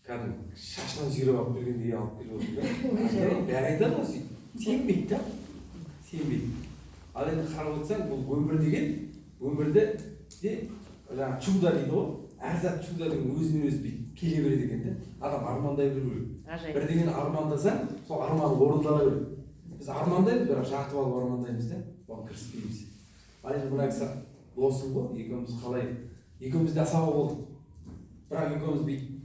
кәдімгі шашынан сүйреп алып келгендей алып келіп отыр да. Бәрі айтады ғой сенбейді да, сенбейді. Ал енді қарап отырсаң бұл өмір деген, өмірде де жаңағы чудо дейді ғой, әр зат чудо деген өзінен өзі бүйтіп келе береді екен да. Адам армандай білу керек. Бірдеңені армандасаң, сол арман орындала береді. Біз армандаймыз, бірақ жатып алып армандаймыз да, оған кіріспейміз. Ал енді мына кісі досым ғой, екеуміз қалай, екеуміз де асаба болдық. Бірақ екеуміз бүйтіп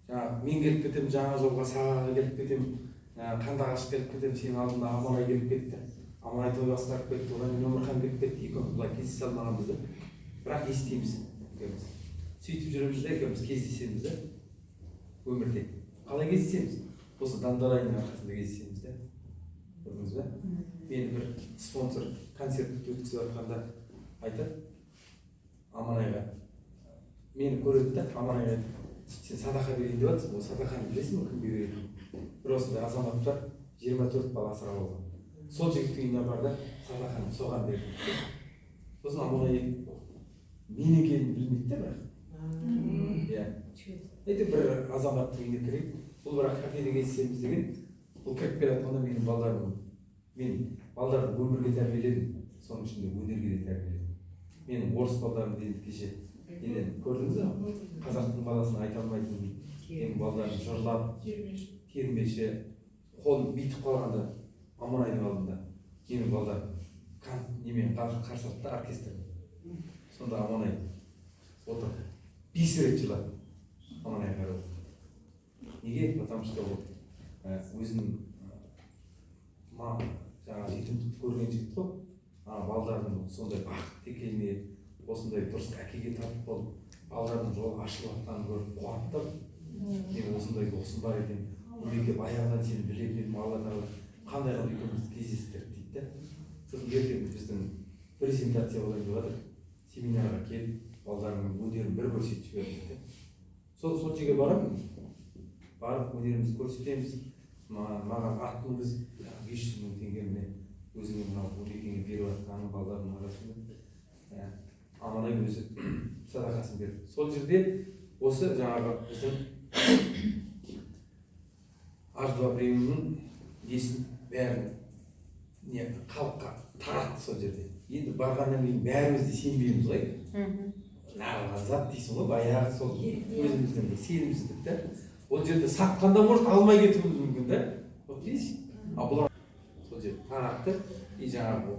жаңағы мен келіп кетемін жаңа жолға, сағаға келіп кетемін, Қандыағаш келіп кетемін, сенің алдында Аманай келіп кетті, Аманай той басқарып кетті, одан кейін Өмірхан келіп кетті, екеуміз былай кездесе алмағанбыз да, бірақ естиміз екеуміз. Сөйтіп жүреміз да, екеуміз кездесеміз да өмірде. Қалай кездесеміз? Осы Дандарайдың арқасында кездесеміз да. Көрдіңіз бе? Мені бір спонсор концерт өткізіп жатқанда айтады Аманайға, мені көреді да, Аманайға сен садақа берейін деп жатсың, ол садақаны білесің бе, кімге береді? Бір осындай азаматтар 24 бала асырап алған. Сол жігіттің үйіне барды, садақаны соған берді. Сосын Аманай мен екенін білмейді да бірақ. Әйтеуір бір азаматтың үйіне кірейік, бұл бірақ кафеде кездесеміз деген, бұл кіріп келе жатқанда менің балдарым, мен балдарды өмірге тәрбиеледім, соның ішінде өнерге де тәрбиеледім. Менің орыс балдарым дейді кеше. Неден көрдіңіз бе? Қазақтың баласына айта алмайтын менің балдарым жырлап, термеші, қолын бүйтіп қалғанда Аманайдың алдында менің балдарым немен қарсы алды да оркестрмен. Сонда Аманай отыр, 5 рет жылады Аманай қарап. Неге? Потому что ол өзінің жаңағы жетімдікті көрген жігіт қой, балдардың сондай бақытты екеніне, осындай дұрыс әкеге тартып болып, балдардың жолы ашылып жатқанын көріп қуанып, мен осындай досым бар екен, Өмеке баяғыдан сені білетін едім, Алла тағала қандай қылып екеумізді кездестірді дейді да. Сосын ертең біздің презентация болайын деп жатыр, семинарға келіп, балдарының өнерін бір көрсетіп жіберді дейді. Сол жерге барамын, барып өнерімізді көрсетеміз, маған аттыңыз 500 мың теңгені өзіңе мынау Өмекеңе беріп жатқаның балдарының арасында Аманай өзі садақасын берді. Сол жерде осы жаңағы біздің H2 премиумның несін бәрін халыққа таратты сол жерде. Енді барғаннан кейін бәріміз де сенбейміз ғой. Нағылған зат дейсің ғой, баяғы сол өзіміздің сенімсіздік та. Ол жерде сатқанда может алмай кетуіміз мүмкін да. Вот видишь? А бұлар сол жерде таратты. И жаңағы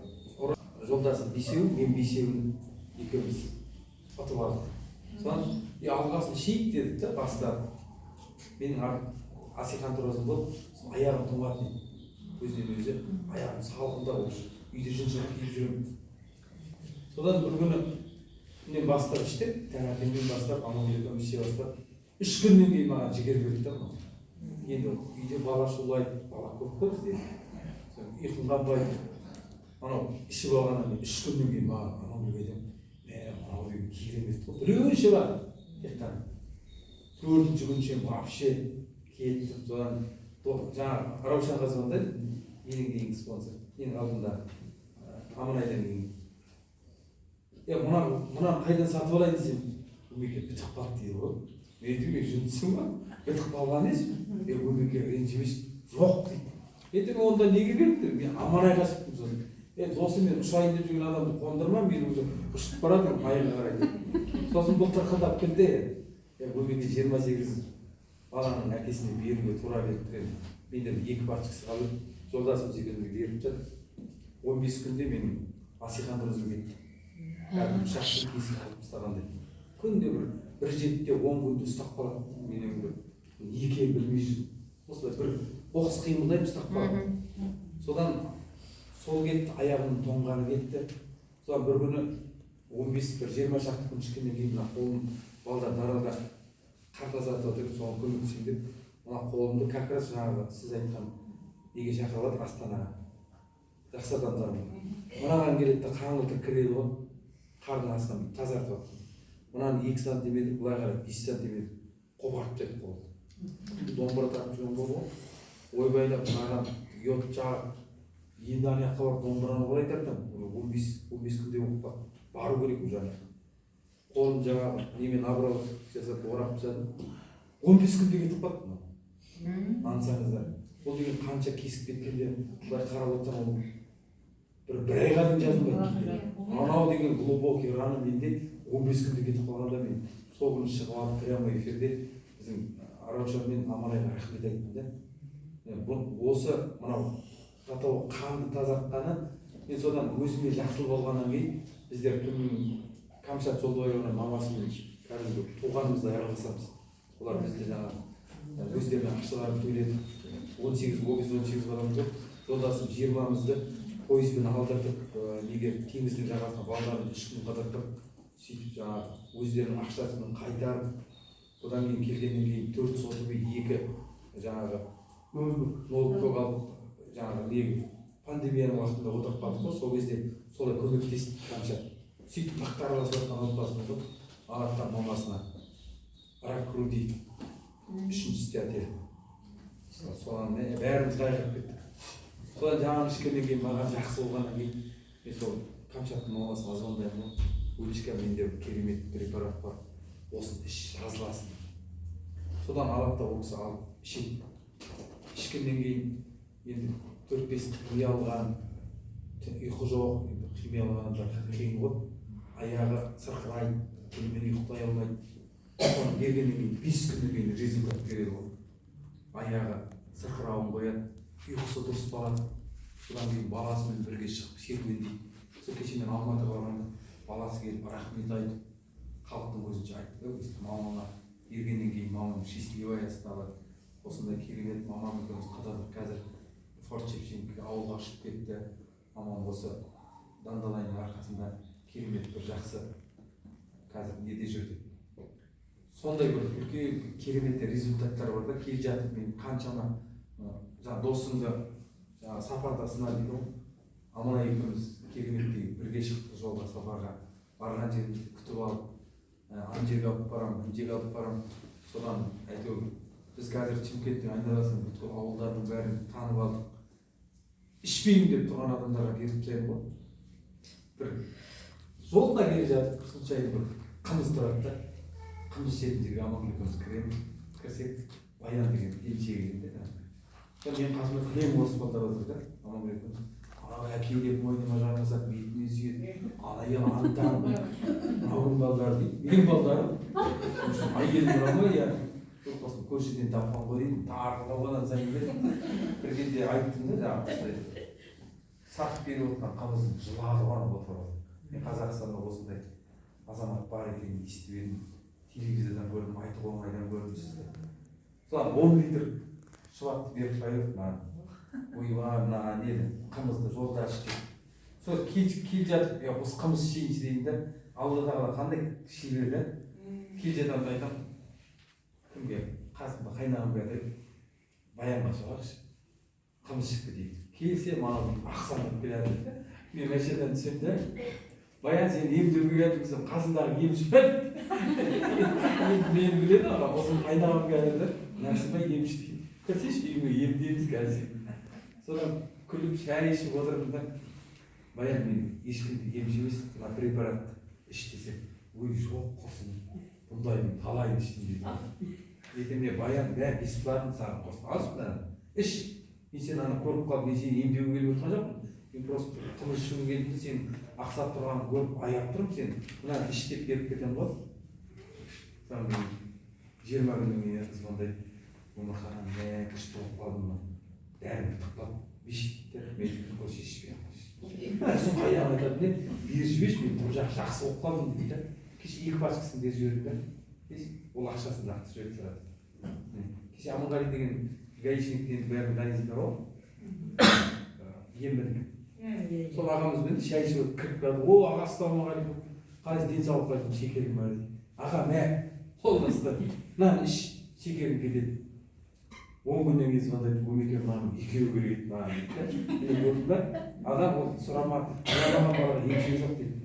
жолдасым 5-еу, мен 5-еуін екеуміз ұтып алдық. Содан алғасын шейік дедік та бастап. Менің Асихан тұрасым болып, аяғым тоңатын еді. Көзден өзі аяғым салқында болып, үйде жыншылық киіп жүремін. Содан бір күні мен бастап іштеп, таңертеңнен бастап, Амангүл екеуміз іше бастап, 3 күннен кейін маған жігер берді да. Енді үйде бала шулайды, бала көп қой бізде. Ұйқым қанбайды. Анау ішіп алғаннан кейін 3 күннен кейін маған Амангүлге айтамын, мынау үйім керемет қой. Біреуінше бар. Тек қана 4-ші күнше вообще кетті. Содан жаңағы Раушанға звондайды, менің дейінгі спонсор. Менің алдында Аманайдан кейін. Мұнан қайдан сатып алайын десем, Өмеке бітіп қалды дейді ғой. Мен айтамын, мен жүндісің ба? Бітіп қалған еш? Өмеке ренжімеш, жоқ дейді. Ертең онда неге берді? Мен Аманайға шықтым соны. Досым мен ұшайын деп жүрген адамды қондырма, мен уже ұшып баратырмын айға қарай. Сосын бұл тырқылдап келді. Өмеке 28 баланың әкесіне беруге тура берді. Менде 2 бақшысы қалып, жолдасым секілді беріп жатыр. 15 күнде менің Асихан Розуге кәдімгі шақты кесіп қалып ұстағандай. Күнде бір жетіде 10 күнде ұстап қалады. Мен өмірі неге білмей жүрдім. Осылай бір оқыс қимылдайып ұстап қалады. Содан сол кетті, аяғымның тоңғаны кетті. Содан бір күні 15-20 шақты күн шыққаннан кейін қолым балдар дарада қар тазартып отыр, соған көмектесейін деп, мына қолымды как раз жаңағы сіз айтқан неге шақырылады Астанаға. Жақсы адамдарым. Мынаған келеді де қаңылтыр кіреді ғой, қардың астынан тазартып отыр. Мынаны 2 сантиметр, былай қарай 5 сантиметр қопарып тастайды қолды. Домбыра тартып жүрген ғой, ойбайлап мынаған йод жағып, енді ана жаққа барып домбыраны қалай тартамын? 15 күнде оқып бару керек бұл жағына. Қолым жаңағы немен абыралы жасап орап тастадым. 15 күнде кетіп қалды мынау. Аңсаңыздар. Ол деген қанша кесіп кеткенде былай қарап отырсаң ол бір айға дейін жазылмайды. Анау деген глубокий раны менде 15 күнде кетіп қалғанда мен сол күні шығып алып прямо эфирде біздің Араушар мен Аманайға рахмет айттым да. Осы мынау татау қанды тазартқаны, мен содан өзіме жақсылық болғаннан кейін біздер түннің Камшат Жолдыбаеваның мамасымен кәдімгі туғанымызды айырылысамыз. Олар бізді жаңағы өздерінің ақшаларын төледі. 18 баламыз жоқ. Жолдасым 20-мызды пойызбен алдыртып, неге теңіздің жағасына балаларын 3 күн қыдыртып, сөйтіп жаңағы өздерінің ақшасымен қайтарып, одан кейін келгеннен кейін 4 сотымен 2 жаңағы ноутбук алып, жаңағы неге пандемияның уақытында отырып қалдық қой, сол кезде солай көмектесті Камшат. Сөйтіп мақтар араласып жатқан отбасының ғой, алаттан мамасына рак груди 3-ші стадия. Соған бәріміз қайғырып кеттік. Содан жаңағы ішкеннен кейін маған жақсы болғаннан кейін мен сол Камшаттың мамасына звондаймын ғой. Өлішке менде керемет препарат бар. Осын іш, жазыласын. Содан алады да ол кісі алып ішеді. Ішкеннен кейін енді 4-5 химия алған, ұйқы жоқ, химия алғанда қиын ғой. Аяғы сырқырайды, түнімен ұйықтай алмайды. Соны бергеннен кейін 5 күннен кейін результат береді ғой. Аяғы сырқырауын қояды, ұйқысы дұрыс болады. Содан кейін баласымен бірге шығып серуендейді. Сол кеше мен Алматыға барғанда баласы келіп рахмет айтып, халықтың көзінше айтты да, өстіп мамама бергеннен кейін мамам счастливая стала. Осындай керемет мамам екеуміз қыдырдық. Қазір Форт Шевченко ауылға ұшып кетті. Мамам осы Дандалайның арқасында керемет бір жақсы қазір неде жүрді. Сондай бір үлкен керемет результаттар бар да. Келе жатып мен қаншама жаңа досымды жаңа сапарда сына дейді ғой. Аманай екеуміз кереметтей бірге шықтық жолға, сапарға. Барған жерімізді күтіп алып, ана жерге алып барамын, мына жерге алып барамын. Содан әйтеуір біз қазір Шымкенттің айналасының бүткіл ауылдардың бәрін танып алдық. Ішпеймін деп тұрған адамдарға беріп тастаймын ғой. Бір жолда келе жатып, случайно бір қымыз тұрады да. Қымыз ішетін жерге Амангүл екеуміз кіреміз. Кірсек, Баян деген келіншегі келді да. Мен қасыма кілем орыс балдар отыр да. Амангүл екеуміз. Ана әке деп мойныма жармасақ, бетіне сүйеді. Ана ел антан, мағын балдар дейді. Мен балдарым. Айгелі бұрамы, я көшеден тапқан қойдым, тағылауынан зәңгіледі. Бір кезде айттым да, жаңағы сатып беріп отқан қымыздың жылады ғана отырады. Мен Қазақстанда осындай азамат бар екенін естіп едім. Телевизордан көрдім, айтып оңайдан көрдім сізді. Содан 10 литр шұбатты беріп қайырып маған. Ойбай, мына нені, қымызды жолда ішті. Сол кел жатып, осы қымыз ішейінші деймін да, ауылдағылар қандай шебер да. Кел жатамын айтамын. Кімге? Қасымда қайнағымға айтып, Баянға шығаршы. Қымыз шықты дейді. Келсе маған ақсанып келеді. Мен мәшеден түсем да, Баян сен емдеуге келдіңсің, қасындағы емші бәл. Мені біледі аға, осыны қайнағым келеді. Нәрсіме емші дейді. Кірсеші үйіңе емдейміз қазір. Содан күліп шай ішіп отырмын да, Баян мен ешкімді емші емес, мына препаратты іш десем, ой жоқ құрсын, бұндай мен талайын іштім дейді. Ертең Баян бәрі бесплатно саған қосты. Алшы мынаны, іш. Мен сен ана көріп қалып, мен сені емдеуге келіп отырған жоқпын. Мен просто қымыз ішуге келдім, сен ақсап тұрғанын көріп аяп тұрмын, сен мынаны іш деп беріп кетемін ғой. Содан мен 20 күннен кейін звондайды. Өмірханам, күшті болып қалдым ба? Дәрімді тұқтап, бешіктер, мен көше ішпей алмайшы. Соң қайдан айтады, бер жібеш, мен бұл жақсы болып қалдым дейді. Кеше 2 пачкасын беріп жібердім да. Ол ақшасын нақты жіберіп тұрады. Кеше Аманғали деген гаишниктен бәрін гаишниктер ғой. Ембілік. Сол ағамызбен шай ішіп кіріп қалды. О, аға ассалаумағалейкум. Қалайсыз, денсаулық қайтып, шекерім бар дейді. Аға, мә, қолдасты. Мынаны іш, шекерім кетеді. 10 күннен кейін звондайды, өмекем маған екеуі керек еді маған дейді. Мен көрдім да, адам ол сұрамады, сұрамаған балаға емші жоқ дейді.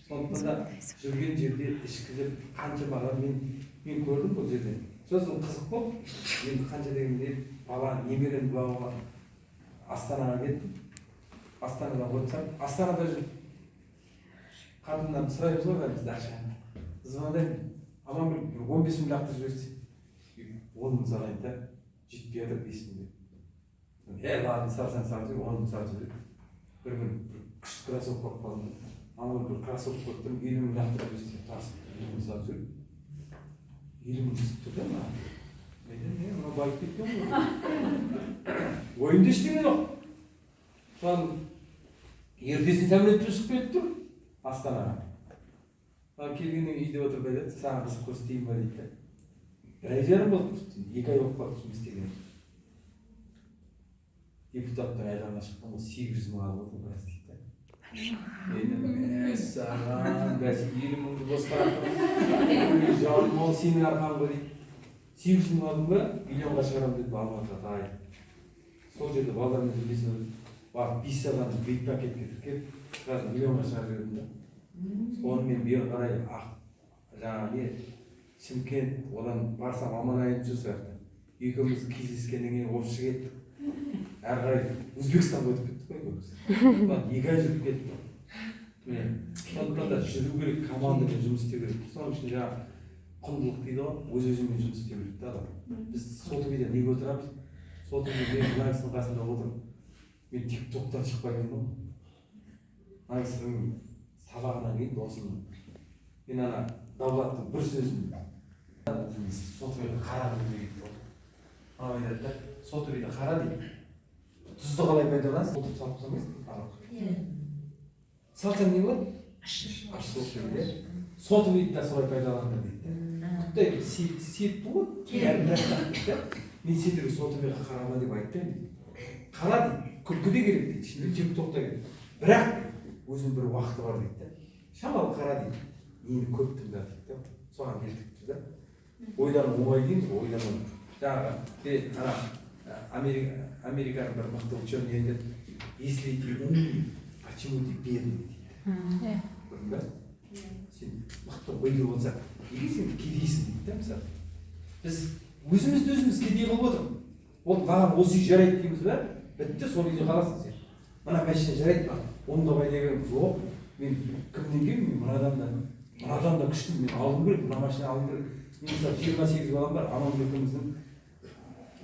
Сондықтан да жүрген жерде ішкізіп қаншама адам мен көрдім бұл жерде. Сосын қызық болып, енді қанша дегенде бала немерені бағуға Астанаға кеттім. Астанадан қойсам, Астанада жүріп қатыннан сұраймыз ғой бізді ақшаны. Звондаймын, Амангүл 15 мың лақты жіберсе. 10 сал айында жетпей жатыр 5 мың ладно салсаң салып жүр 10 салып жүр бір күн күшті кроссовка алып қалдым ана бір кроссовка көріп тұрмын 50 мың лақтырып өстіп тасып 50 мың салып жүр 50 мың түсіп тұр да мына мына байып кеткен ғой ойымда ештеңе жоқ соған ертесін самолетпен ұшып келіп тұр Астанаға келгеннен кейін үйде отырып айтады саған қызық көрсетейін ба дейді бір ай жарым болды 2 ай болып қалды жұмыс істеген депутаттың айлығына шықтым ғой 800 мың алып отыр біраз дейді саған бәсе 50 мыңды босқа жаным ол сенің арқаң ғой дейді 800 мың алдым ба миллионға шығарамын деді Алматыға тағайын сол жерде балдармен сөйлесіп барып 5 адамды бет пакетке тіркеп қазір миллионға шығарып жібердім да оны мен бері қарай жаңағы не Шымкент одан барсам Аманайым жүр сияқты екеуміз кездескеннен кейін осы кеттік әрі қарай Өзбекстанға өтіп кеттік қой көбісі 2 ай жүріп кеттік міне сондықтан да жүру керек командамен жұмыс істеу керек соның ішінде жаңағы құндылық дейді ғой өз-өзімен жұмыс істеу керек та адам біз сотовыйда неге отырамыз сотовый мен мына кісінің қасында отырмын мен тик-токтан шықпайтынмын ғой мына кісінің сабағынан кейін досым мен ана Давлаттың бір сөзін сотовыйда қарағым келеді анау айтады да сотовыйда қара дейді тұзды қалай пайдаланасыз отырып салып қойсаңыз салсаң не болады ащы болып кетеді сотовыйды да солай пайдаланды дейді құттай сетті ғой мен сендерге сотовыйға қарама деп айтпаймын қара дейді күлкі де керек дейді ішінде тик-ток та керек бірақ өзінің бір уақыты бар дейді да шамалы қара дейді мені көп тыңда дейді да соған келдік да ойлану оңай дейміз ғой ойлану жаңағы ана американың бір мықты ученый айтады если ты умный почему ты бедный дейді көрдің ба сен мықты ойлы болсаң неге сен кедейсің дейді да мысалы біз өзімізді өзіміз кедей қылып отырмыз ол маған осы үй жарайды дейміз ба бітті сол үйде қаласың сен мына машина жарайды ма оны да пайда беремін жоқ мен кімнен келдім мен мынадан да күштімін мен алғым керек мына машина алғым керек мен мысалы 28 балам бар Аманбекіміздің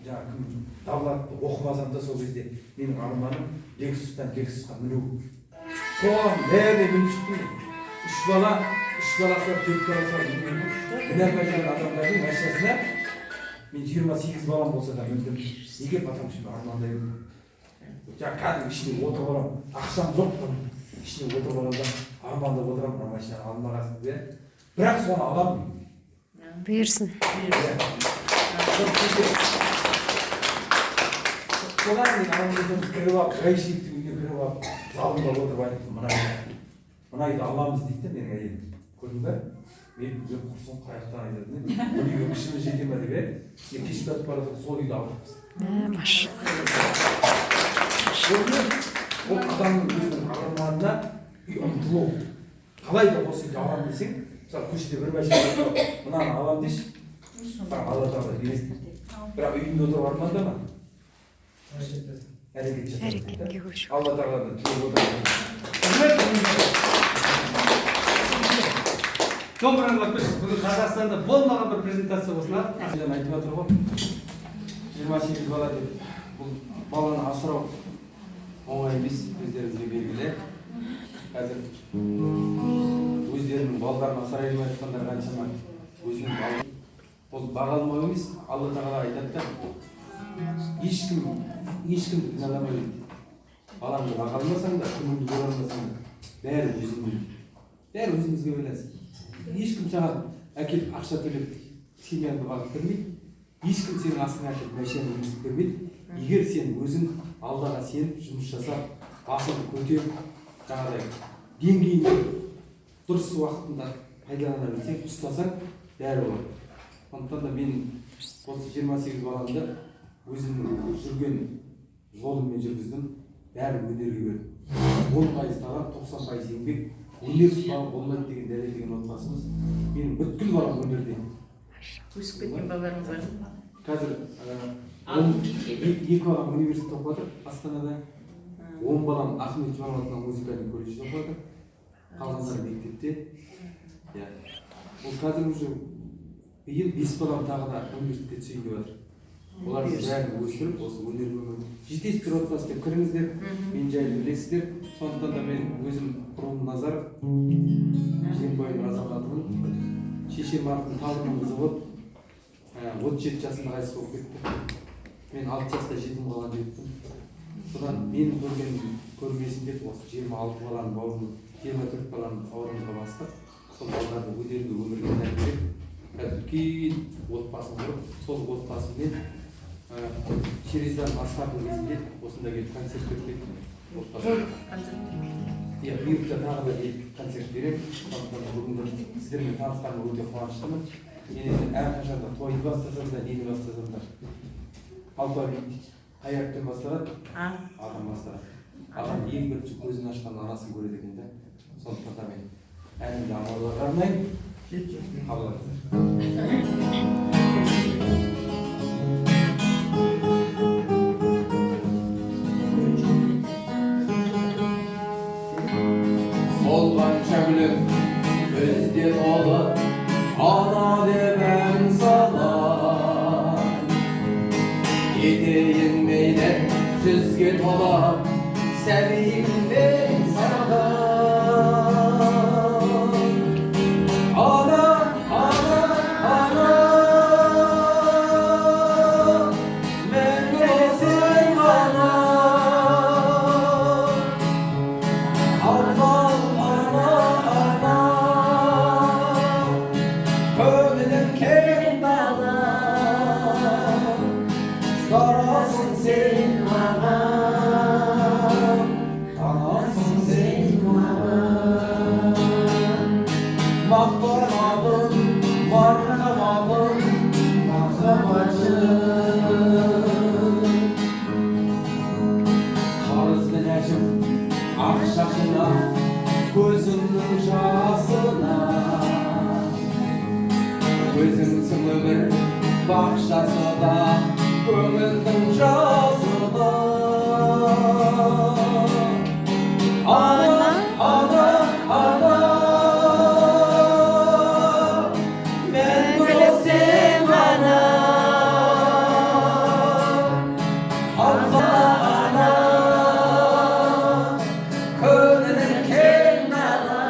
жаңағы Давлатты оқымасам да сол кезде менің арманым Лексусқа міну соған бәріне мініп шықтым 3 баласы бар 4 баласы бар мінәпайтан адамдардың машинасына мен 28 балам болса да міндім неге потому что армандай бердім жаңағы кәдімгі ішіне отырып аламын ақшам жоқ ішіне отырып аламын да армандап отырамын мына машинаны алмағасын деп бірақ соны аламын бұйырсын содан мен анамыздың кіріп алып гаишниктің үйіне кіріп алып залында отырып айттым мына үйді аламыз дейді да менің әйелім көрдің ба мен құрсын қаяқтан айтады бұл үйге күшіміз жете ма деп мен кешіп жатып бара жатып сол үйді алдық машалла ол адамның өзінің арманына ұмтылу қалай да осы үйді аламын десең мысалы көшеде бір машина мынаны аламын дейші алла тағала бересің бірақ үйінде отырып армандама әрекетке көшу алла тағаладан тілеп отырамын Домбыраңдар бүгін Қазақстанда болмаған бір презентация болсын айтып жатыр ғой 28 бала деп бұл баланы асырау оңай емес өздеріңізге белгілі қазір өздерінің балдарын асырай алмай жатқандар қаншама өзінің балын ол баға алмау емес алла тағала айтады да ешкімді кінәламай дейді балаңды баға алмасаң да күніңді көре алмасаң да бәрі өзімізге байланысты ешкім саған әкеліп ақша төлеп семьяңды бағып бермейді ешкім сенің астыңа әкеліп машина жүргізіп бермейді егер сен өзің аллаға сеніп жұмыс жасап басыңды көтеріп жаңағыдай деңгейінде дұрыс уақытында пайдалана білсең ұстасаң бәрі болады сондықтан да мен осы 28 баламды өзімнің жүрген жолыммен жүргіздім бәрі өнерге бердім 10% талап 90% еңбек өнерсіз бала болмайды деген дәлелдеген отбасымыз менің бүткіл балам өнерде өсіп кеткен балаларыңыз бар ма? қазір 2 балам университетте оқып жатыр Астанада 10 балам Ахмет Жамаловтың музыкальный колледжде оқып жатыр қалғандары мектепте ол қазір уже биыл 5 балам тағы да университетке түсейін деп жатыр. Оларды бәрін өсіріп, осы өнер өмірін жетесіз бір отбасы деп кіріңіздер, мен жайлы білесіздер. Сондықтан да мен өзім Құрым Назаров, Жембайдың азаматымын. Шешем артын талының қызы болып, 37 жасында қайтыс болып кетті. Мен 6 жаста жетім қалған жігітпін. Содан мен көрмесін деп осы 26 баланың бауырын, 24 баланың бауырымызға бастық. Сол балаларды өнерлі өмірге тәрбиелеп, үлкен отбасын құрып, сол отбасымен Шеризадан Асқардың кезінде осында келіп концерт бердік. Иә, бұйыртса тағы да келіп концерт беремін. Бүгінгі сіздермен танысқаныма өте қуаныштымын. Мен әрқашан да тойды бастасам да, нені бастасам да алфавит қай әріптен басталады? Адам басталады. Адам ең бірінші көзін ашқан анасын көреді екен да. Сондықтан да мен әнімді амалға арнаймын. Қабыл алыңыздар. Solğança gülüm gözde dolu ana demem sana Yeteğin meyle süzgün ola seveyim ben sana Ana, ana, ana ben olsun ana Darasın sen bana, anasın sen bana. Baktırmadın, varkamadın, mahkabacı. Karız güneşim, akşamına, gözümün şahsına. Gözümsün ömür, bakşası da. Gönlümün жазыда Ana, ana, ana Ben bilsem ana Ana, ana Gönlümün kenara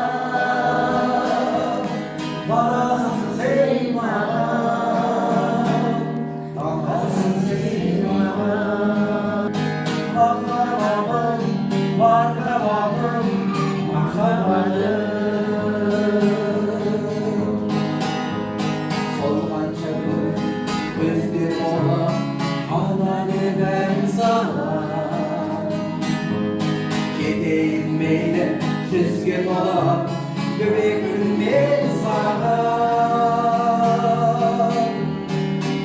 Varasın sen bana Solğança gözde ola ana ben sana Gideyim meyle süzgün ola göbeğim ben sana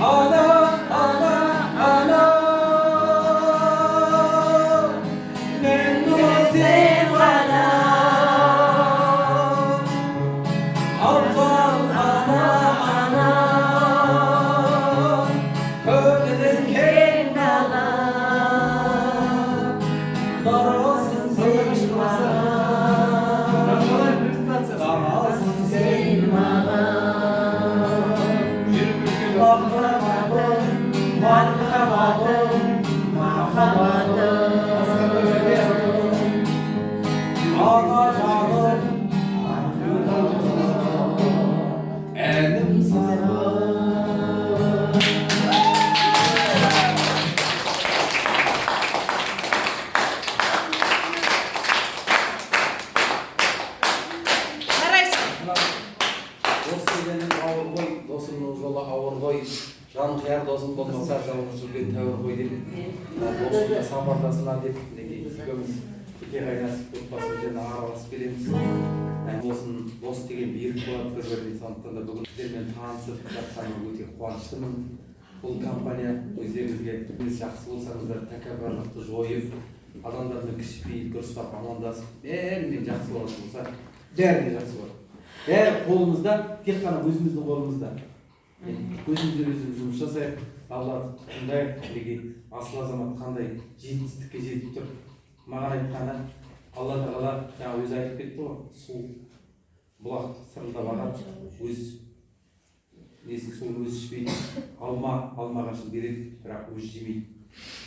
Ana, ana, ana Ben sen bana Alfam ana, ana Gönlün kendala Darasın sen bana Darasın sen bana Baktırmadın, varkamadın, mahkamadın Ana canım, elim sana Дос дегенің ауыр ғой, досыңның жолы ауыр ғой Жан қияр досың болмаса, жалғыз жүрген тәуір ғой деп Досыңда сапардасына деп екеуміз тете қайнасып, отбасымызбен араласып келеміз Дос деген берік болады бір-біріне Сондықтан да бүгін сіздермен танысып жатқаныма өте қуаныштымын Бұл компания өздеріңізге жақсы болсаңыздар тәкаппарлықты жойып Адамдармен кішіпейіл дұрыстап амандасып бәрімен жақсы болатын болса бәріне жақсы болады Бәрі қолымызда, тек қана өзіміздің қолымызда. Өзімізді өзіміз жұмыс жасайық, Алла қандай асыл азамат қандай жетістікке жетіп тұр. Маған айтқаны, Алла тағала жаңа өзі айтып кетті ғой, су бұлақ сырылдап ағады, өз несін сол өзі ішпейді, алма ағашын береді, бірақ өзі жемейді,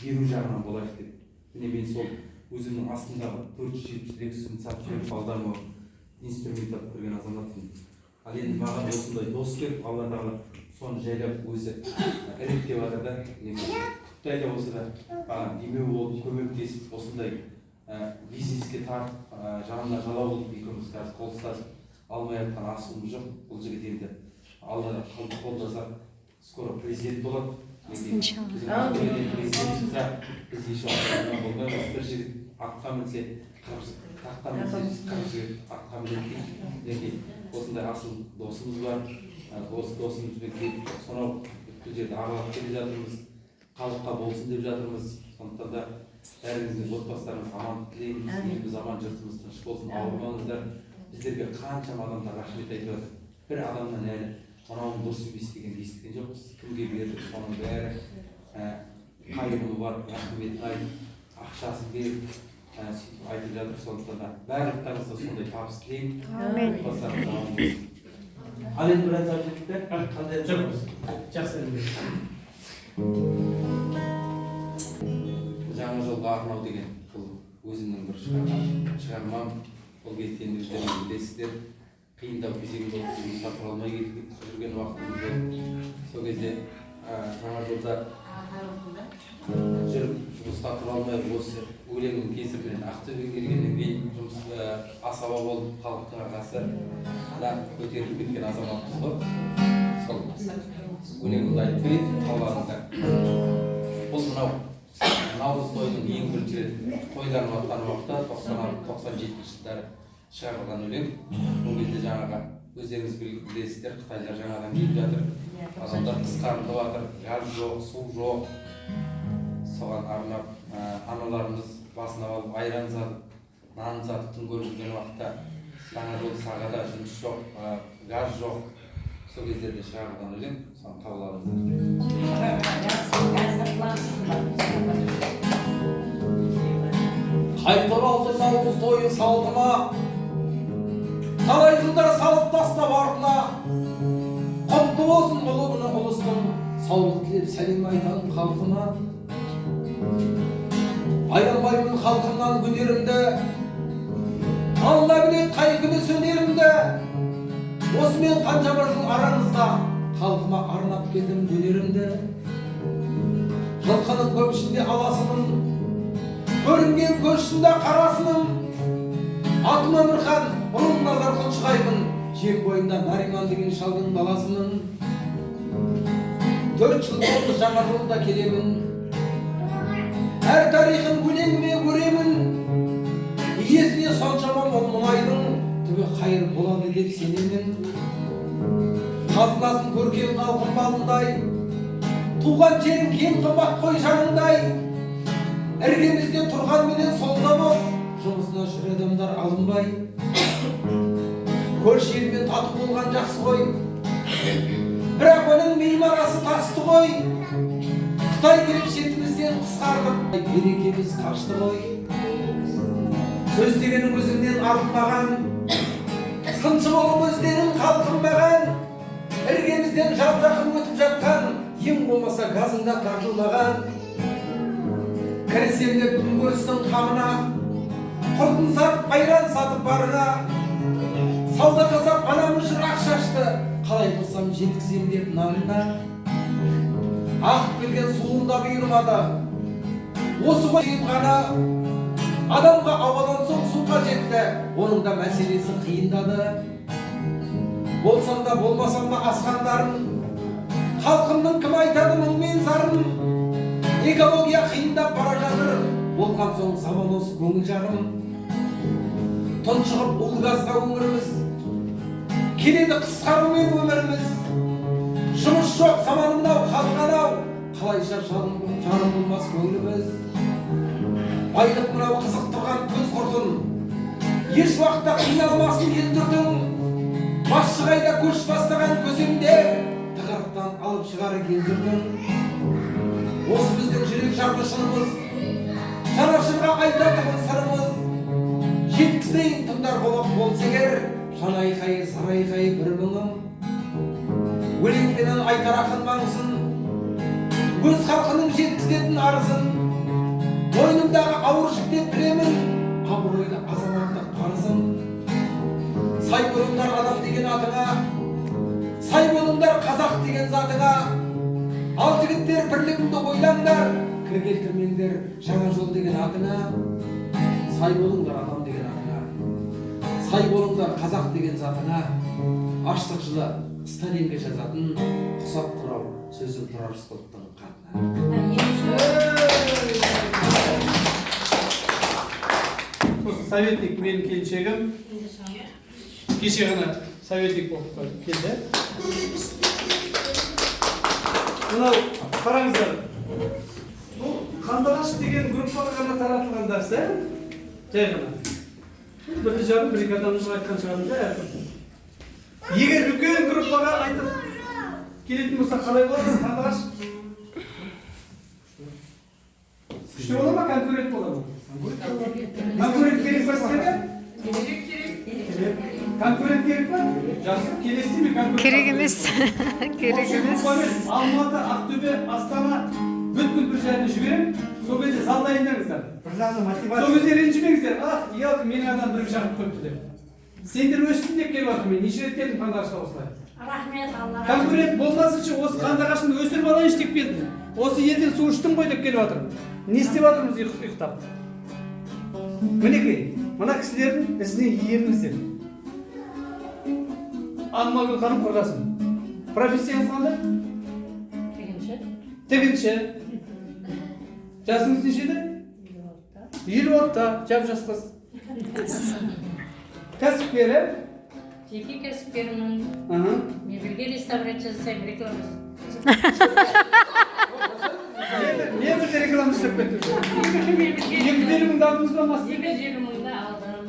беру жағынан болайық деп. Міне мен сол өзімнің астымдағы 472 сап жүріп балдарыма инструмент алып көрген азаматпын. Ал енді маған осындай дос келіп, Алла тағала соны жайлап өзі іріктеп жатыр да, құттай да болса да маған демеу болып көмектесіп, осындай бизнеске тартып, жанына жалау болып екеуміз қазір қол ұстасып алмай жатқан асығымыз жоқ. Бұл жігіт енді Алла қол жасап, скоро президент болады. Иншалла. Президент шықса, біз еш уақытта болмаймыз. Бір жігіт атқа мінсе, 40 жігіт атқа мінеді дейді. Осындай асыл досымыз бар. Осы досымызбен келіп, сонау бүкіл жерді аралап келе жатырмыз. Халыққа болсын деп жатырмыз. Сондықтан да бәріңіздің отбасыларыңыз амандық тілейміз. Еліміз аман, жұртымыз тыныш болсын, ауырмаңыздар. Біздерге қаншама адамдар рахмет айтып жатыр. Бір адамнан әлі мынауың дұрыс емес дегенді естіген жоқпыз. Кімге бердік, соның бәрі қайырымы бар, рахметін айтып, ақшасын беріп айтып жатыр. Сондықтан да барлықтарыңызға сондай табыс тілеймін. Отбасыларыңыз аман болсын. Ал енді бір айтып жеттік, қандай айтып Жақсы. жаңа жолға арнау деген бұл өзімнің бір шығармам. Ол кезде өздеріңіз білесіздер, қиындау кезең болып жұмысқа тұра алмай жүрген уақытымызда. Сол кезде жаңа жолда жүріп жұмысқа тұра алмай осы өлеңнің кесірінен Ақтөбеге келгеннен кейін жұмыс асаба болып халықтың арқасы көтеріліп кеткен азаматпыз ғой. Сол өлеңімді айтып берейін, тауларыңыздар. Бұл мынау наурыз тойының ең бірінші тойланып жатқан уақытта 96-97 жылдары шығарылған өлең. Бұл кезде жаңағы өздеріңіз білесіздер, Қытайлар жаңадан келіп жатыр. Адамдар қысқарынып жатыр, газ жоқ, су жоқ. Соған арнап аналарымыз басына алып айран сатып, нан сатып күн көріп жүрген уақытта жаңа жол сағада жұмыс жоқ, газ жоқ. Сол кездерде шығарылған өлең, соны табыларыңыздар. Қайтып алсын наурыз тойы салтыма, талай жылдар салып тастап артына. Құтты болсын ұлы күні ұлыстың, саулық тілеп сәлем айтамын халқыма. Аянбаймын халқымнан күндерімді, Алла біледі қай күні сөнерімді. Осымен қаншама жыл араңызда, халқыма арнап келдім өнерімді. Жылқының көп ішінде аласының, көрінген көшінде қарасының. Атым Өмірхан, бұрын назар құлшығаймын, жем бойында Нариман деген шалдың баласының. 4 жыл болды жаңа жолда келемін, әр тарихын өлеңіме көремін. Иесіне соншама мол мұнайдың, түбі қайыр болады деп сенемін. Қазынасын көрген халқым балындай, туған жерім кең қымбат қой жаныңдай. Іргемізде тұрған менен сол заман, жұмысына жүр адамдар алынбай. Көрші елмен тату болған жақсы ғой, бірақ оның меймарасы тасты ғой. Қытай келіп шетімізден қысқардық, берекеміз қашты ғой. Сөз дегенің өзіңнен артылмаған, сыншы болып өздерің қалқынбаған. Іргемізден жап-жақын өтіп жатқан, ең болмаса газында тартылмаған. Кірісем деп күн көрістің қамына, құртын сатып, айран сатып барына. Сауда жасап анамыз жүр ақ шашты, қалай қылсам жеткізем деп нанына. Ағып келген суым да бұйырмады, осы ғой ғана. Адамға ауадан соң су қажетті, оның да мәселесі қиындады. Болсам да болмасам да асқандарым, халқымның кім айтады мұңмен зарын. Экология қиындап бара жатыр, болған соң заман осы көңіл жарым. Тұншығып бұл газға өміріміз, келеді қысқарумен өміріміз. Жұмыс жоқ заманы мынау қалған-ау, қалайша жарым болмас көңіліміз. Байлық мынау қызық тұрған көз құртын, еш уақытта қиналмасын ел тұрдың. Басшығайда көш бастаған көземде, тығырықтан алып шығар келдірдің. Осы біздің жүрек жарды шынымыз, жанашырға айтатығын сырымыз. Жеткізейін тыңдар болып болса егер, жан айқайы, сар айқайы бір мұңым. өлеңменен айтар ақын маңызын, өз халқының жеткізетін арызын, мойнымдағы ауыр жүктеп білемін абыройлы азаматтық парызын. Сай болыңдар адам деген атыңа, сай болыңдар қазақ деген затыңа, ал жігіттер бірлігіңді ойлаңдар, кір келтірмеңдер жаңа жол деген атыңа. Сай болыңдар адам деген атыңа, сай болыңдар қазақ деген затыңа, аштық жылы Сталинге жазатын құсап тұрау сөзім тұрар Рысқұловтың хатына. Осы советник менің келіншегім. Кеше ғана советник болып келді. Мынау қараңыздар. Бұл Қандыағаш деген группаға ғана таратылған нәрсе. Жай ғана. 1,5-2 адамымыз айтқан шығармын да әркім. Егер үлкен группаға айтып келетін болса қалай болады? Қандыағаш күшті бола ма, конкурент бола ма? Конкурент керек па сіздерге? Конкурент керек па? Жақсы, келесі ме конкурент? Керек емес. Керек емес. Алматы, Ақтөбе, Астана бүткіл бір жеріне жіберем. Сол кезде зал дайындаңыздар. Сол кезде ренжімеңіздер. Ах, ұялды, менің адам бір шақырып қойыпты деп. Сендер өстін деп келіп жатыр мен. Неше рет келдім Қандыағашқа осылай. Рахмет, Алла. Конкурент болмасыншы осы Қандыағашты өсіріп алайыншы деп келдім. Осы елден су іштім ғой деп келіп жатырмын. Не істеп жатырмыз ұйықтап? Мінекей, мына кісілердің ізіне еріңіздер. Алмагүл ханым құрдасым. Профессияңыз қандай? Тігінші. Жасыңыз нешеде? 56-та, жап-жас қыз. Кәсіпкері? Жеке кәсіпкермін. Мебельге реставрация жасаймын, реклама. Мебельге реклама жасап кеттіңіз. 250 мыңды алдыңыз ба мастер? 250 мыңды алдым.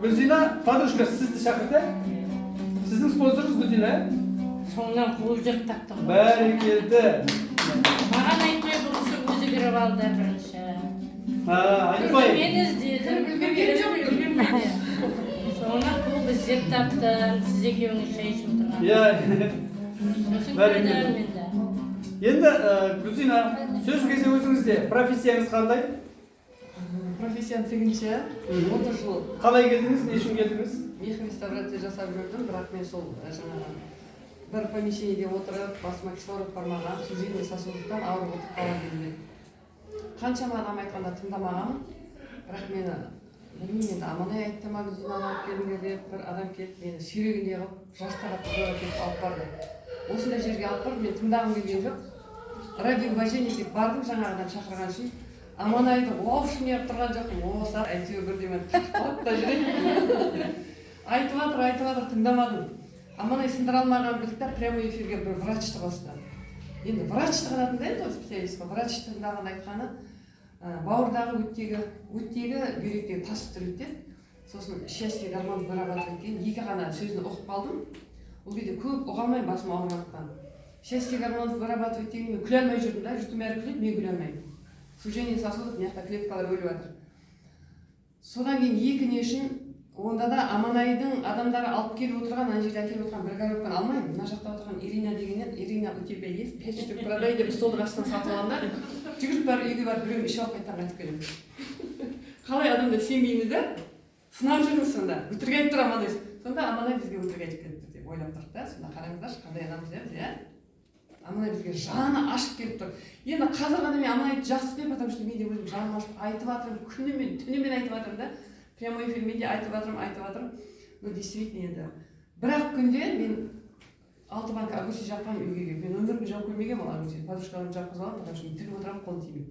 Гүлзина, подружка сізді шақырды. Сіздің спонсорыңыз Гүлзина? Соңынан қуып жақтақтым. Бәрекелді. Маған айтпай бұрысы өзі кіріп алды бірінші. Айтпай. Мен іздедім. Соңынан қуып іздеп таптым. Сіз екеуіңіз шай ішіп отырған. Сосын көрдім мен де. Енді Гүлзина, сөз кезде өзіңізде профессияңыз қандай? Профессиям тігінші, 30 жыл Қалай келдіңіз, не үшін келдіңіз? мех реставрация жасап жүрдім, бірақ мен сол жаңағы бір помещениеде отырып, басыма кислород бармаған, сужение сосудтан ауырып отырып қалған кезінде. Қаншама адам айтқанда тыңдамағанмын, бірақ мені білмеймін, енді Аманай айтты ма Гүлзинаны алып келіңдер деп, бір адам келіп мені сүйрегендей қылып, жастарға тойға келіп алып барды. Осындай жерге алып барып, мен тыңдағым келген жоқ. Ради уважения деп бардым жаңағыдан шақырған үшін. Аманайды оф неғып тұрған жоқпын, осы әйтеуір бірдемен қақпалап та жүреді. Айтып жатыр, тыңдамадым. Аманай сындыра алмаған білікті прямой эфирге бір врачты қосты. Енді врачты ғана тыңдайды ғой специалист, врачты тыңдаған айтқаны бауырдағы өттегі бүйректегі тасып тұрады деді. Сосын счастье гормон вырабатывает деген екі ғана сөзін оқып қалдым. Ол кезде көп ұға алмаймын, басым ауырғандықтан. Счастье гормон вырабатывает деген мен күле алмай жүрдім да, жұртым бәрі күледі, мен күле алмаймын. Сужение сосудов, мына жақта клеткалар өліп жатыр. Содан кейін екі не үшін, онда да Аманайдың адамдары алып келіп отырған, ана жерде әкеліп отырған бір коробканы алмаймын. Мына жақта отырған Ирина дегеннен, Ирина у тебя есть 5 штук продай деп столдың астынан сатып алғанда, жүгіріп барып үйге барып біреуін ішіп алып қайтып келемін. Қалай адамдар сенбейміз да? Сынап жүрміз сонда. Өтірік айтып тұр Аманай. Сонда Аманай бізге өтірік айтып келіп тұр деп ойлап тұрдық та. Сонда қараңыздаршы, қандай адамбыз иә? Аманай бізге жаны ашып келіп тұр. Енді қазір ғана мен Аманайды жақсы деп, потому что мен де өзім жаным ашып айтып жатырмын, күнімен, түнімен айтып жатырмын да. Прямой эфирмен де айтып жатырмын. Ну, действительно енді. Бірақ күнде мен 6 банка огурцы жапқан үйге келіп, мен өмірімде жауып көрмегенмін ол огурцы. Подружкаларым жапқызып алып, потому что мен тігіп отырамын, қолын тимеймін.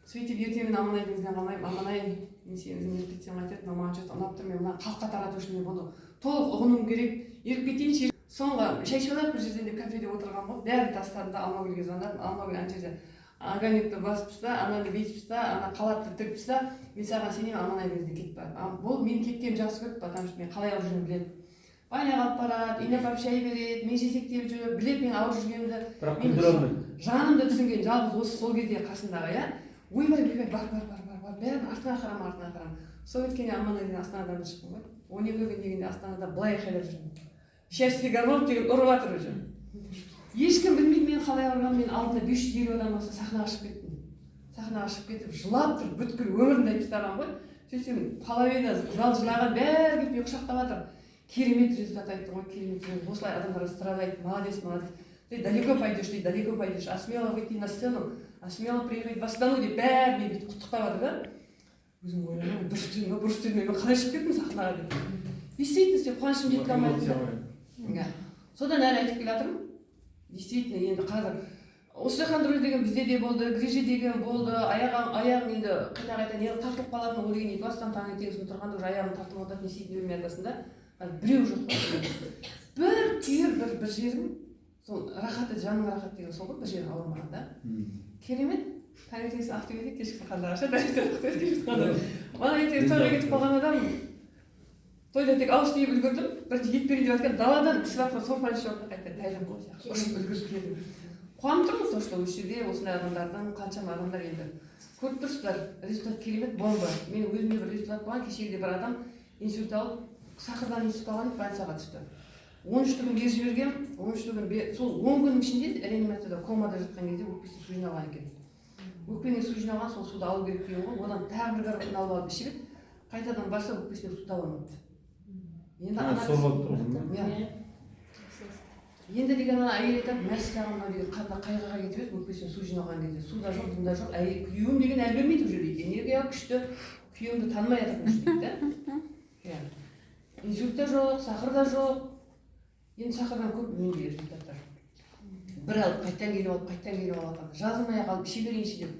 Сөйтіп ертең Аманайдың ізінен қалмаймын. Аманай, мен сені өзіңе кетсем айтады, но маған что-то ұнап тұр, мен мына халыққа тарату үшін мен бұны толық ұғынуым керек. Еріп кетейінші. Соңғы шай ішіп алып бір жерде кафеде отырған болып, бәрін тастадым да Алмагүлге звондадым. Алмагүл ана жерде огонекті басып та, ананы бесіп та, ана қалатты тігіп та, мен саған сенемін, Аманайдың ізіне кетіп барып. Бұл мен кеткенім жақсы көрді, потому что мен қалай ауырып жүргенімді біледі. Ваня алып барады, үйіне апарып шай береді, мен жетектеп жүріп, біледі мен ауырып жүргенімді. Бірақ күлдіре алмайды. Жанымды түсінген жалғыз осы сол кезде қасындағы, иә. Ойбай, бар, бәрін артына қарама. Сол өткенде Аманайдың Астанадан шықтым ғой. 12 күн дегенде Астанада былай қайдап жүрдім. счастье гормон деген ұрып жатыр уже. Ешкім білмейді мен қалай ауырғанымды. Мен алдында 550 адам болса сахнаға шығып кеттім. Сахнаға шығып кетіп жылап тұрып бүткіл өмірімді айтып тастаған ғой. Сөйтсем половина зал жылаған, бәрі келіп мен құшақтап жатыр. Керемет результат айттың ғой, керемет результат. Осылай адамдар страдает, молодец, молодец. Ты далеко пойдешь, ты далеко пойдешь. А смело выйти на сцену, а смело приехать в Астану деп бәрі мен бүйтіп құттықтап жатыр да. Өзім ойлаймын, дұрыс дедің, мен қалай шығып кеттім сахнаға деп. Действительно, істеп қуанышым жетке алмайды. Содан әрі айтып келе жатырмын. Действительно, енді қазір остеохондроз деген бізде де болды, грижи деген болды, аяғым енді қайта не тартылып қалатын, ол деген 2 бастан таңертеңгісін тұрғанда уже аяғым тартылып отырады, не істейтін білмей жатасың да. Біреу жоқ. Бір түйір бір жерім, сол рахаты, жанның рахаты деген сол ғой, бір жерім ауырмаған да. Керемет. Таңертеңгісін Ақтөбеде, кешкі қандай аша, кешкі қандай. Мана ертең тойға кетіп қалған адам, тойда тек ауыз тиіп үлгердім, бірінші ет берейін деп жатқан даладан кісі батқан сорпаны ішіп жатқан қайтадан тайжан қол сияқты. Ұшып үлгеріп келдім. Қуанып тұрмын сол, что осы жерде осындай адамдардың қаншама адамдар енді көріп тұрсыздар, результат керемет, бомба. Мен өзімде бір результат болған, кешегіде бір адам инсульт алып, сахардан инсульт алған, больницаға түсті. 13 күн бер жіберген, 13 күн сол 10 күннің ішінде реанимацияда комада жатқан кезде өкпесіне су жиналған екен. Өкпене су жиналған, сол суды алу керек деген ғой, одан тағы бір гармон алып алып ішіп еді, қайтадан барса өкпесіне су таба алмады. Енді деген ана әйел айтады, мәссағым деген қайғыға кетіп еді, өкпесіне су жиналған кезде. Суда жоқ, бұнда жоқ, күйеуім деген әлі бермейді уже дейді. Энергия күшті, күйеуімді танымай жатырмын дейді. Инсульт та жоқ, сахар да жоқ. Енді сахардан көп менде результаттар. Бір алып, қайттан келіп алып, жазылмай қалып, іше берейінші деп.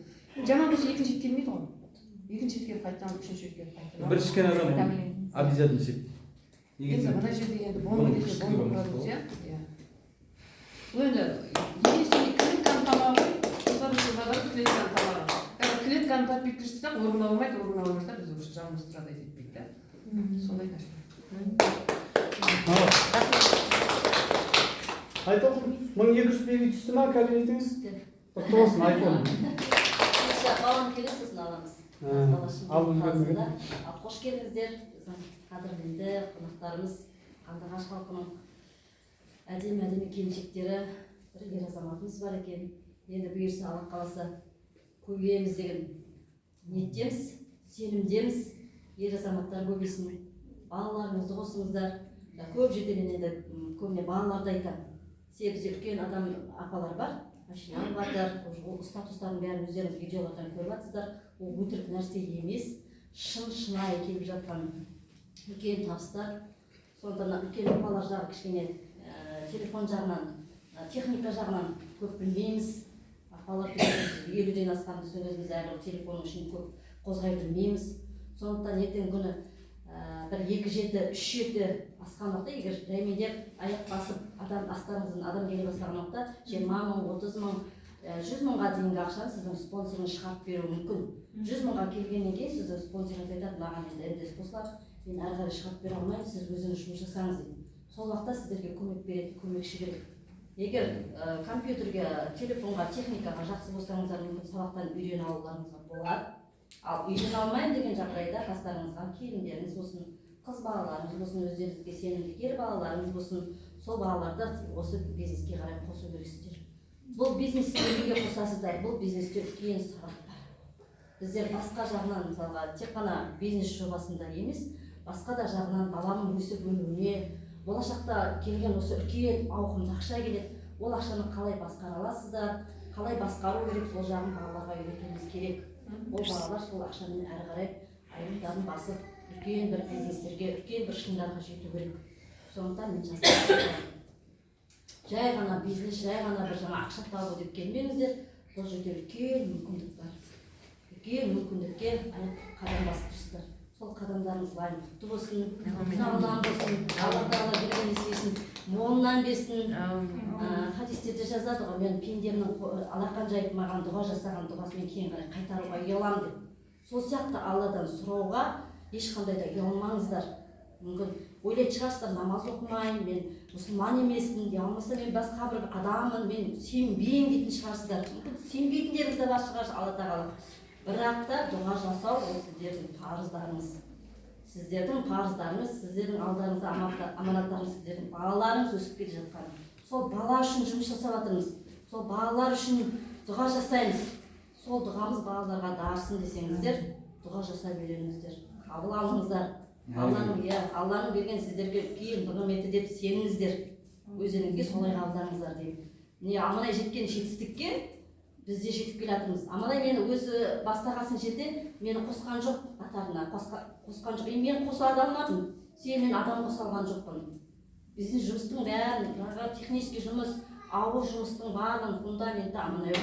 Жаман болса екінші рет келмейді ғой. Екінші рет келіп қайттан, үшінші рет келіп қайттан. Бір ішкен адам обязательно ішеді. Енді мына жерде енді бомба десе бомба продукция. Бұл енді единственный клетканың тамағы, клетканың тамағы. Клетканың подпитка жасасақ, орын біз уже жанымыз страдать етпейді да. Сондай нәрсе. Айтылдым, 1200 бегі түсті ма кабинетіңіз? Құтты болсын, айфон. Балам келеді, сосын аламыз. Қош келдіңіздер, қадірлі қонақтарымыз, Қандыағаш халқының әдемі келіншектері, бір ер азаматымыз бар екен. Енді бұйырса Алла қаласа көбейеміз деген ниеттеміз, сенімдеміз. Ер азаматтар көбейсін, балаларыңызды қосыңыздар. Көп жерден енді көбіне балаларды айтады. Себебі үлкен адам апалар бар, машина алып жатыр, статустардың бәрін өздеріңіз видеолардан көріп жатсыздар. Ол өтірік нәрсе емес, шынайы келіп жатқан үлкен табыстар. Сондықтан үлкен апалар жағы кішкене телефон жағынан, техника жағынан көп білмейміз. Апалар 50-ден асқан біз өзіміз әлі телефонның ішін көп қозғай білмейміз. Сондықтан ертең күні бір 2-7-3-7 асқан уақытта, егер жаймендеп аяқ басып астарыңыздан адам келе бастаған уақытта 20 мың, 30 мың, 100 мыңға дейінгі ақшаны сіздің спонсорыңыз шығарып беруі мүмкін. 100 мыңға келгеннен кейін сіздің спонсорыңыз айтады, маған енді МДС қосылады, мен әрі қарай шығарып бере алмаймын, сіз өзіңіз жұмыс жасаңыз дейді. Сол уақытта сіздерге көмек береді, көмекші керек. Егер компьютерге, телефонға, техникаға жақсы болсаңыздар, мүмкін сабақтан үйрене алуларыңызға болады. Ал үйрене алмайын деген жағдайда қастарыңызға келіндеріңіз болсын, қыз балаларыңыз болсын, өздеріңізге сенімді ер балаларыңыз болсын, сол балаларды осы бизнеске қарай қосу керексіздер. Бұл бизнеске неге қосасыздар? Бұл бизнесте үлкен сағат бар. Біздер басқа жағынан, мысалға, тек қана бизнес жобасында емес, басқа да жағынан баланың өсіп өнуіне, болашақта келген осы үлкен ауқымды ақша келеді. Ол ақшаны қалай басқара аласыздар, қалай басқару керек, сол жағын балаларға үйретуіміз керек. Ол балалар сол ақшамен әрі қарай айлықтарын басып, үлкен бір бизнестерге, үлкен бір шыңдарға жету керек. Сондықтан мен жастарға жай ғана бизнес, жай ғана бір жаңа ақша табу деп келмеңіздер. Бұл жерде үлкен мүмкіндік бар. Үлкен мүмкіндікке қадам басып тұрсыздар. Сол қадамдарыңыз лайым құтты болсын, сағынан болсын, Алла Тағала берген несібесін молынан берсін. Хадистерде жазады ғой, мен пендемнің алақан жайып маған дұға жасаған дұғасымен кейін қарай қайтаруға ұяламын деп. Сол сияқты Алладан сұрауға ешқандай да ұялмаңыздар. Мүмкін ойлайтын шығарсыздар, намаз оқымайын, мен мұсылман емеспін, болмаса мен басқа бір адаммын, мен сенбеймін дейтін шығарсыздар. Мүмкін сенбейтіндеріңіз де бар шығар, Алла Тағала. Бірақ та дұға жасау ол сіздердің парыздарыңыз. сіздердің парыздарыңыз, сіздердің алдарыңызда аманаттарыңыз, сіздердің балаларыңыз өсіп келе жатқан. Сол бала үшін жұмыс жасап жатырмыз. Сол балалар үшін дұға жасаймыз. Сол дұғамыз балаларға дарысын десеңіздер, дұға жасай беріңіздер. Қабыл алыңыздар. Алланың берген сіздерге кейін нығметі деп сеніңіздер. Өздеріңізге солай қабылдаңыздар деймін. Міне аманай жеткен жетістікке біз де жетіп келе жатырмыз. Аманай мені өзі бастағасын жерде мені қосқан жоқ, қатарына қосқан жоқ. Мен қоса адаммадым. Мен адам қоса алған жоқпын. Біздің жұмыстың бәрін, технический жұмыс, ауыр жұмыстың барлығын фундаменті Аманай.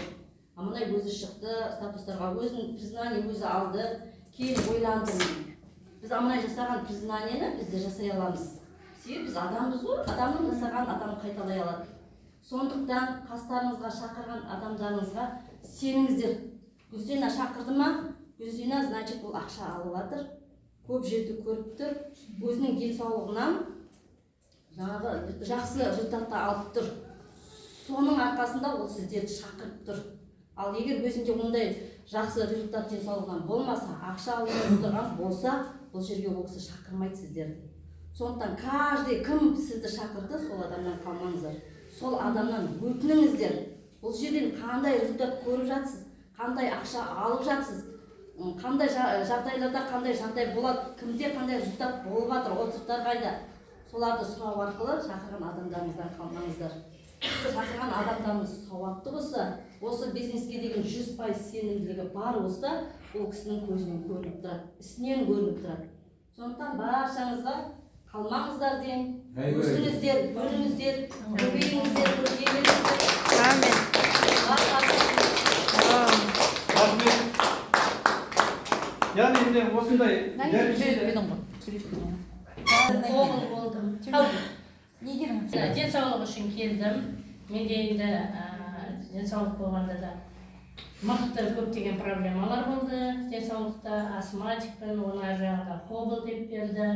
Аманай өзі шықты, статустарға өзінің признание өзі алды, кейін ойланды. Біз Аманай жасаған признанияны біз де жасай аламыз. Себебі біз адамбыз ғой, адамның жасаған адам қайталай алады. Сондықтан қастарыңызға шақырған адамдарыңызға сеніңіздер. Гүлзина шақырды ма? Гүлзина, значит, ол ақша алып жатыр, көп жерді көріп тұр, өзінің денсаулығынан жақсы результатты алып тұр. Соның арқасында ол сіздерді шақырып тұр. Ал егер өзінде ондай жақсы результат денсаулығынан болмаса, ақша алып отырған болса, бұл жерге ол кісі шақырмайды сіздерді. Сондықтан каждый кім сізді шақырды, сол адамнан қалмаңыздар. Сол адамнан өтініңіздер. Бұл жерден қандай результат көріп жатсыз, қандай ақша алып жатсыз, қандай жағдайларда қандай жағдай болады, кімде қандай результат болып жатыр, отзывтар қайда. Соларды сұрау арқылы шақырған адамдарыңыздан қалмаңыздар. Шақырған адамдарыңыз сауатты болса, осы бизнеске деген 100% сенімділігі бар болса, ол кісінің көзінен көрініп тұрады, ісінен көрініп тұрады. Сондықтан баршаңызға қалмаңыздар деймін. Өсіңіздер, бөліңіздер, көбейіңіздер, көркейіңіздер. Амин. Yani şimdi osындай денсаулық үшін келдім. Менде енді денсаулық болғанда да мықты көптеген проблемалар болды. Денсаулықта астматикпін, ona жаңағы хобл деп берді.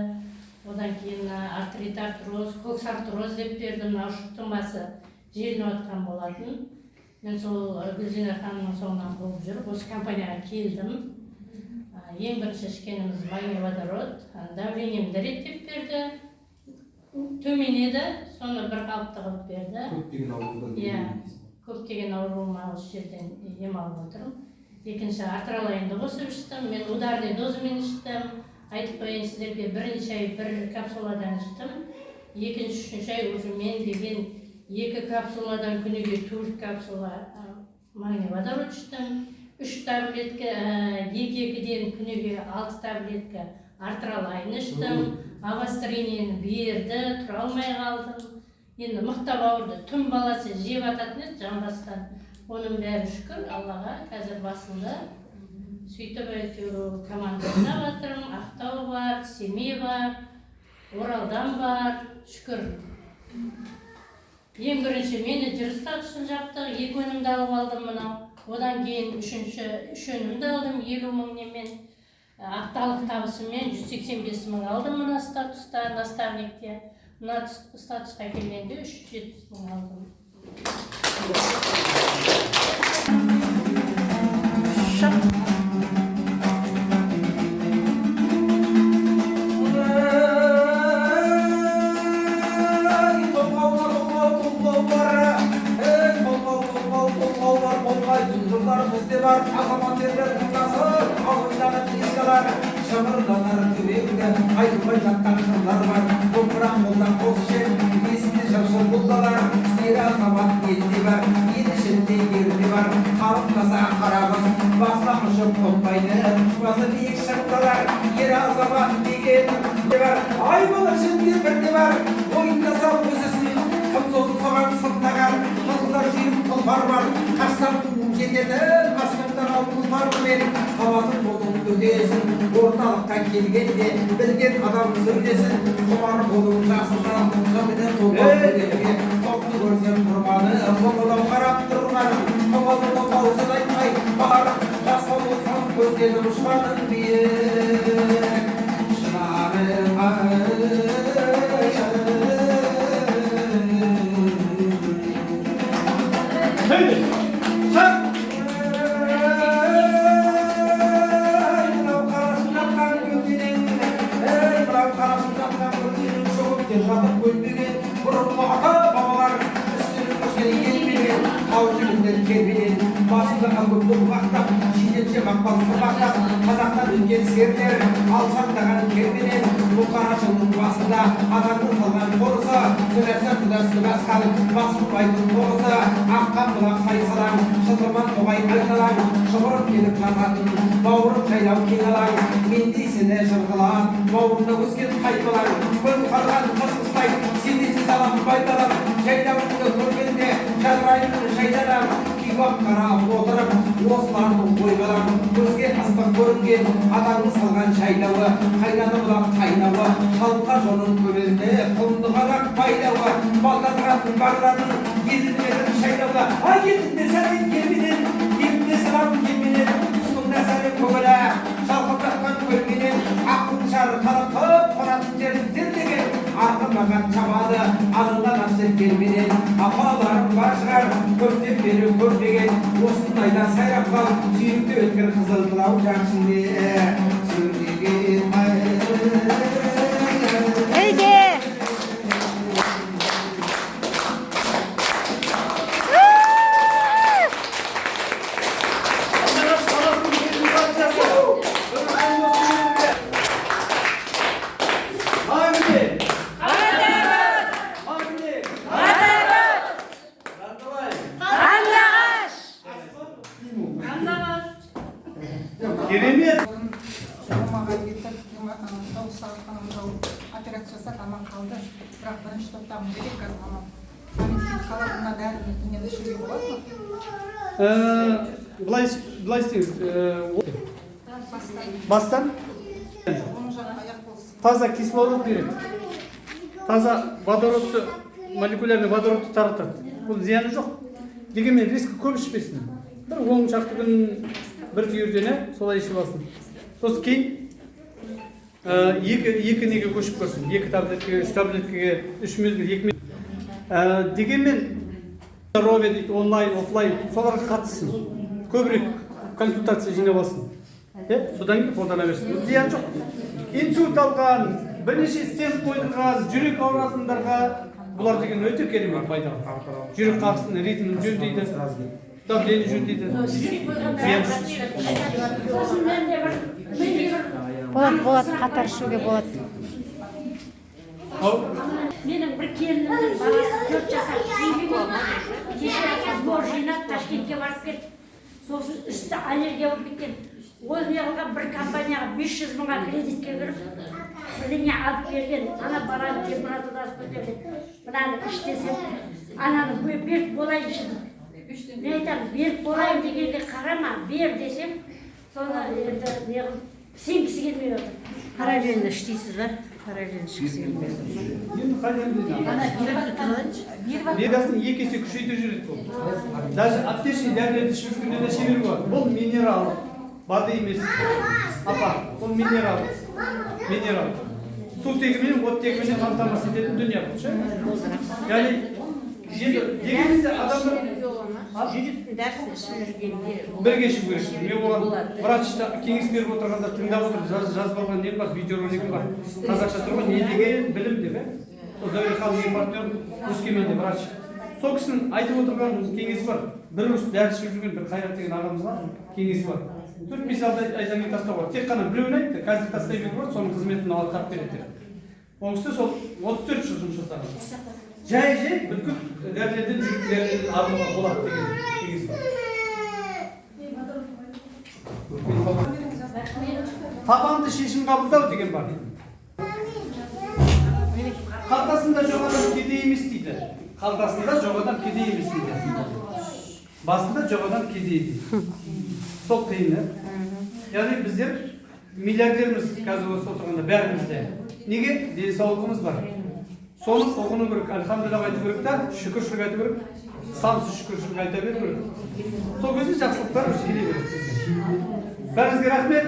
Одан кейін артрит, артроз, коксартроз деп берді. Мынау шықтың басы желініп отқан болатын. Мен сол Гүлзина ханымның соңынан болып жүріп, осы компанияға келдім. Ең бірінші ішкеніміз магний-водород, давлениемді реттеп берді. Төмен еді, соны бір қалыпты қылып берді. Көптеген ауруыма осы жерден ем алып отырмын. Екінші артралайнды қосып іштім, мен ударный дозымен іштім. Айтып қояйын сіздерге, бірінші ай бір капсуладан іштім. Екінші, үшінші ай уже мен деген 2 капсуладан күніге 4 капсула магний-водород іштім. 3 таблетка, 2-2-ден күніге 6 таблетка артралайн іштім. Авастринені берді, тұра алмай қалдым. Енді мықтап ауырды, түн баласы жеп ататын еді жамбастан. Оның бәрі шүкір Аллаға қазір басында. Сөйтіп әйтеуір команда ойнап жатырмын. Ақтау бар, Семей бар, Оралдан бар, шүкір. Ең бірінші менеджер статусын жаптық, 2 өнімді алып алдым мынау. Одан кейін 3 өнімді алдым 50 мың немен. Апталық табысымен 185 мың алдым мына статуста, наставникте. Мына статусқа келгенде 370 мың алдым. Şamırdanar tüvekte, ayılmay жатқан kırlar var. Toprağın қолдан қос жер, есінде жапшыр бұлдаlar. Сера сабат елде бар, едішінде ерде бар. Қалыптаса қарағыз, басына ұшып қонбайды. Басы биік шықталар, ер азабат деген де бар. Ай болар жінде бірде бар, ойында сал өзісін. Кім сосын соған сылтаған, қылдар жүйіп тұлпар бар. Қашсам тұлым жететін, астықтан ал тұлпар мен. Қабатын болуын өтесін, орталыққа келгенде білген адам сөйлесін. Құмар болуын жасынан, қымды толпау көдерге. Тоқты көрсем тұрманы, қолыдан қарап тұрғаным. Қолыдан қаусыз айтмай, барып жасау болсам көзденіп ұшқаным биік. Шынарым Алтынды алгөкті бұлақтап, шидетше мақпалысы бақтап, қазақтан өткен серлер, алшаңдаған керменен, бұқара жылдың басында адамды салған қорысы, төләсі тұдасы басқал, басып байдың тоғысы, аққан бұлақ сайсалаң, шытырман тоғай айналаң, шұбырып келіп жататын, бауырым жайлау кеналаң, мендейсіне жырғылан, бауырында өскен қайталаң, көл қарған қырғызбай, сендесіз алам байдалам, жайлауыңды көргенде жадырайымын жайдарам, күйбақ қарап отырып, осылардың ойғалам, көзге ыстық көрінген адамды салған жайлауы, қайнады бұлақ қайнауы, халыққа жонын көбеліне, құлынды қазақ байлауы, балдатыратын бағланын, езілметін шайлауы, ай етінде сәлем келменен, елінде сылам келменен, ұстында сәлем көңілі, шалқып жатқан көлменен, ақыл шары қалып қонатын жерін зерлеген, арқы маған чабады, алынған ашыр келменен, апаларым бар шығар, көптен бері көрмеген, осындайда сайрап қал, сүйікті өткір қызыл қылау жақшынде, сөйлеген Ege. Керемет. Операция жасап аман қалды. Бірақ бірінші топтағы мүгедек қазір аман. Памятник қаларына дәріні дүниені ішуге болады ма? Былай істеңіз. Бастан Оң жақ аяқ болсын. таза кислород береді. Таза водородты, молекулярный водородты таратады. Бұл зияны жоқ. Дегенмен рискі көп ішпесін. Бір 10 шақты күн бір түйірдені солай ішіп алсын. Сосын кейін екі неге көшіп көрсін. 2 таблеткеге, 3 таблеткеге, 3 мезгіл, 2 мезгіл. Дегенмен рове дейді, онлайн, офлайн соларға қатыссын. Көбірек консультация жинап алсын. Содан кейін қолдана берсін. Зиян жоқ. Инсульт алған, бірнеше стент қойдырған, жүрек ауыратындарға бұлар деген өте керемет пайдалы. Жүрек қағысының ритмін жөндейді, давление жөндейді. Болады, қатар ішуге болады. Менің бір келінімнің баласы 4 жасар түймеген. Кеше сбор жинап Ташкентке барып кетті. Сосын үсті аллергия болып кеткен. Ол неғылған бір компанияға 500 мыңға кредитке кіріп, бірдеңе алып берген. Ана баланы температурасы көтерген. Мынаны іш десем, ананы беріп болайын ішіп. Мен айтамын, беріп болайын дегенде қарама, бер десем, соны енді неғыл сенгісі келмей отыр. Параллельно іштейсіз ба? Параллельно ішкісі келмей отыр. Енді қайдан Бедасын 2 есе күшейтіп жүреді бұл. Даже аптечный дәрілерді ішіп жүргенде де шебер болады. Бұл минерал, бады емес. Апа, бұл минерал. Су тегімен, от тегімен қамтамасыз ететін дүние бұл ше. Яғни, дегенімізде адамдар Жүректің дәрісін ішіп жүргенде бірге ішіп керек. Мен оған врачта кеңес беріп отырғанда тыңдап отырып жазып алған нем бар, видеоролигім бар. Қазақша тұр ғой, не деген білім деп. Сол Зәуре ханым менің партнерім Өскеменде врач. Сол кісінің айтып отырған кеңесі бар. Бір уыс дәрі ішіп жүрген бір Қайрат деген ағамызға кеңесі бар. 4-5 айдан кейін тастауға. Тек қана біреуін айтты, қазір тастай беріп бар, соның қызметін алып қарап береді. Ол кісі сол 34 жыл жұмыс жасаған. Жай бүткіл дәрілерден жүктілерден арылуға болады деген кеңес бар. Табанды шешім қабылдау деген бар. Қалтасында жоқ адам кедей емес дейді. Қалтасында жоқ адам кедей емес дейді. Басында жоқ адам кедей дейді. Сол қиын. Яғни біздер миллиардерміз қазір осы отырғанда бәрімізде. Неге? Денсаулығымыз бар. Соны ұғыну керек, альхамдулилlah айту керек та, шүкіршілік айту керек, сансыз шүкіршілік айта беру керек. Сол кезде жақсылықтар өскелей береді. Бәріңізге рахмет.